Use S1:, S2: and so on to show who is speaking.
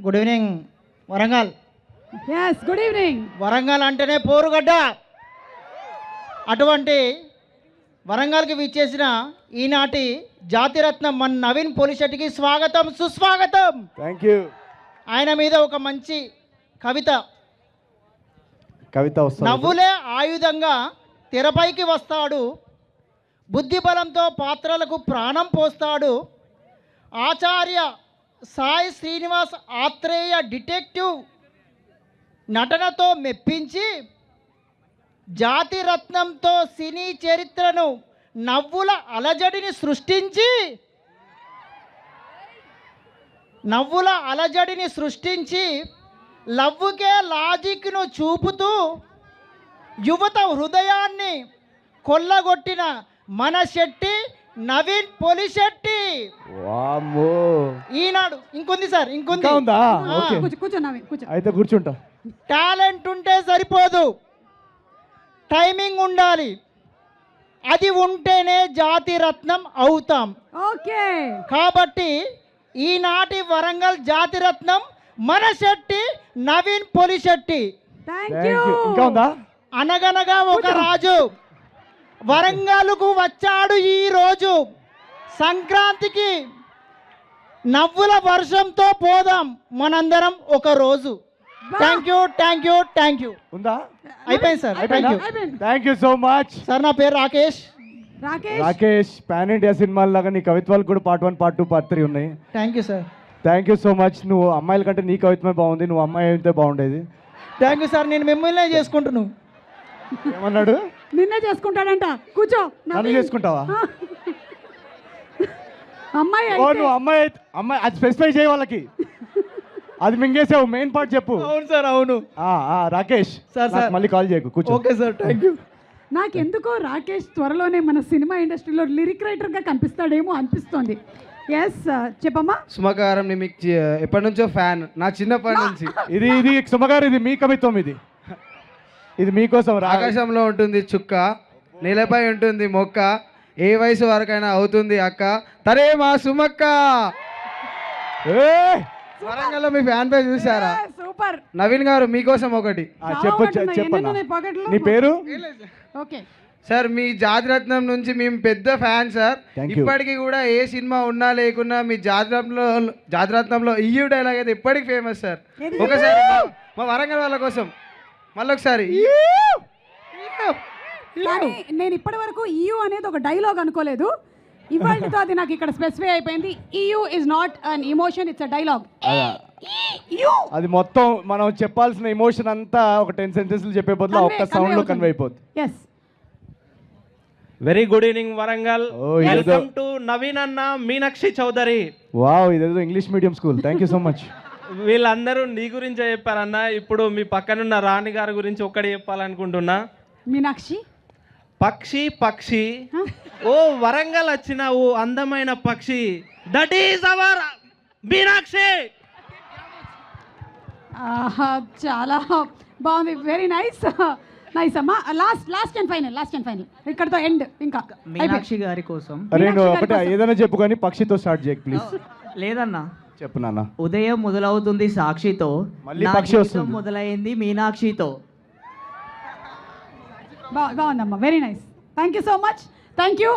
S1: Good evening Warangal.
S2: Yes good evening.
S1: Warangal అంటేనే పోరుగడ్డ. అటువంటి వరంగల్కి విచ్చేసిన ఈనాటి జాతిరత్నం మన నవీన్ పోలిశెట్టికి స్వాగతం సుస్వాగతం.
S3: Thank you.
S1: ఆయన మీద ఒక మంచి కవిత
S3: వస్తుంది.
S1: నవ్వులే ఆయుధంగా తెరపైకి వస్తాడు, బుద్ధిబలంతో పాత్రలకు ప్రాణం పోస్తాడు. ఆచార్య సాయి శ్రీనివాస్ ఆత్రేయ డిటెక్టివ్ నటనతో మెప్పించి జాతిరత్నంతో సినీ చరిత్రను నవ్వుల అలజడిని సృష్టించి లవ్వుకే లాజిక్ను చూపుతూ యువత హృదయాన్ని కొల్లగొట్టిన మన శెట్టి నవీన్ పోలిశెట్టి.
S3: వామ్మో.
S1: ఈనాడు ఇంకొంది సార్, ఇంకొంది.
S3: ఇంకా ఉందా? ఓకే.
S2: కూర్చో నవీన్, కూర్చో.
S3: అయితే కూర్చుంటా.
S1: టాలెంట్ ఉంటే సరిపోదు, టైమింగ్ ఉండాలి. అది ఉంటేనే జాతిరత్నం అవుతాం.
S2: ఓకే.
S1: కాబట్టి ఈనాటి వరంగల్ జాతిరత్నం మన శెట్టి నవీన్ పోలిశెట్టి.
S2: Thank you.
S3: ఇంకా ఉందా?
S1: అనగనగా ఒక రాజు వరంగల్కు వచ్చాడు ఈ రోజు. సంక్రాంతికి నవ్వుల వర్షంతో పోదాం మనందరం ఒక రోజు. Thank you, thank you, thank you.
S3: ఉందా?
S1: అయిపోయింది sir. Thank you.
S3: Thank you so much
S1: sir. నా పేరు రాకేష్.
S3: రాకేష్. పాన్ ఇండియా సినిమాల లాగా నీ కవిత్వాలు కూడా పార్ట్ 1, పార్ట్ 2, పార్ట్ 3 ఉన్నాయి.
S1: Thank you sir.
S3: Thank you so much. నువ్వు అమ్మాయిల కంటే నీ కవిత్వమే బాగుంది, నువ్వు అమ్మాయి అయితే బాగుండేది.
S1: Thank you sir. నేను మిమ్మల్ని చేసుకుంటున్నాను.
S3: ఏమన్నాడు?
S2: నిన్నే చేసుకుంటాడంట. కూర్చో.
S3: నన్ను చేసుకుంటావా?
S2: అమ్మాయి
S3: ఓ నువ్వు అమ్మాయి అది స్పెసిఫై చేయ వాళ్ళకి. అది మింగేసావు. మెయిన్ పార్ట్ చెప్పు.
S1: అవును సార్, అవును.
S3: రాకేష్
S1: సార్,
S3: నాకు మళ్ళీ కాల్ చేయకు. కూర్చో.
S1: Okay sir, thank you.
S2: నాకెందుకో రాకేష్ త్వరలోనే మన సినిమా ఇండస్ట్రీలో లిరిక్ రైటర్గా కనిపిస్తాడేమో అనిపిస్తోంది. ఎస్ చెప్పమ్మా.
S4: సుమగారం మీకు ఎప్పటి నుంచో ఫ్యాన్, నా చిన్నప్పటి నుంచి.
S3: ఇది సుమగారు, ఇది మీ కవిత్వం. ఇది మీకోసం.
S4: ఆకాశంలో ఉంటుంది చుక్క, నేలపై ఉంటుంది మొక్క, ఏ వయసు వరకైనా అవుతుంది అక్క, తరే మా సుమక్క. వరంగల్లో మీ ఫ్యాన్ పేజ్ చూసారా?
S2: సూపర్.
S4: నవీన్ గారు మీకోసం ఒకటి
S3: చెప్పన్నా. నీ పేరు?
S2: ఓకే
S4: సార్, మీ జాతిరత్నం నుంచి మేము పెద్ద ఫ్యాన్ సార్. ఇప్పటికీ కూడా ఏ సినిమా ఉన్నా లేకున్నా మీ జాతిరత్నంలో ఈ డైలాగ్ అయితే ఇప్పటికి ఫేమస్ సార్. ఒకసారి మా వరంగల్ వాళ్ళ కోసం మళ్ళొకసారి.
S2: నేను ఇప్పటి వరకు ఈయూ అనేది ఒక డైలాగ్ అనుకోలేదు. ఇవాళతో అది నాకు ఇక్కడ స్పెసిఫై అయిపోయింది. EU is not an emotion, it's a dialogue.
S3: అది మొత్తం మనం చెప్పాల్సిన ఎమోషన్ అంతా ఒక 10 సెంటెన్స్లు చెప్పే బదులు ఒక్క సౌండ్ లో కన్వే అయిపోతుంది.
S2: Yes.
S5: Very good evening Warangal. Welcome to Naveen అన్న, మీనాక్షి చౌదరి.
S3: వావ్, ఇదేదో English medium school. Thank you so much.
S5: వీళ్ళందరూ నీ గురించే చెప్పారన్న. ఇప్పుడు మీ పక్కనున్న రాణి గారి గురించి ఒక్కటి చెప్పాలనుకుంటున్నా.
S2: మీనాక్షి
S5: పక్షి ఓ వరంగల్ వచ్చిన ఓ అందమైన పక్షి, దట్ ఈస్ అవర్ మీనాక్షి.
S2: చాలా బాగుంది. వెరీ నైస్ నైస్ అమ్మా. లాస్ట్ అండ్ ఫైనల్ ఇక్కడతో ఎండ్. ఇంకా
S1: మీనాక్షి గారి కోసం
S3: అరే నువ్వు ఒకటే ఏదైనా చెప్పు కానీ పక్షితో స్టార్ట్ చేయకు ప్లీజ్.
S1: లేదన్నా,
S3: చెప్పు నాన్న.
S1: ఉదయం మొదలవుతుంది సాక్షితో,
S3: మళ్ళీ పక్షి వస్తుంది.
S1: మొదలైంది మీనాక్షితో.
S2: బాగుందమ్మా. Very nice. Thank you so much. Thank you.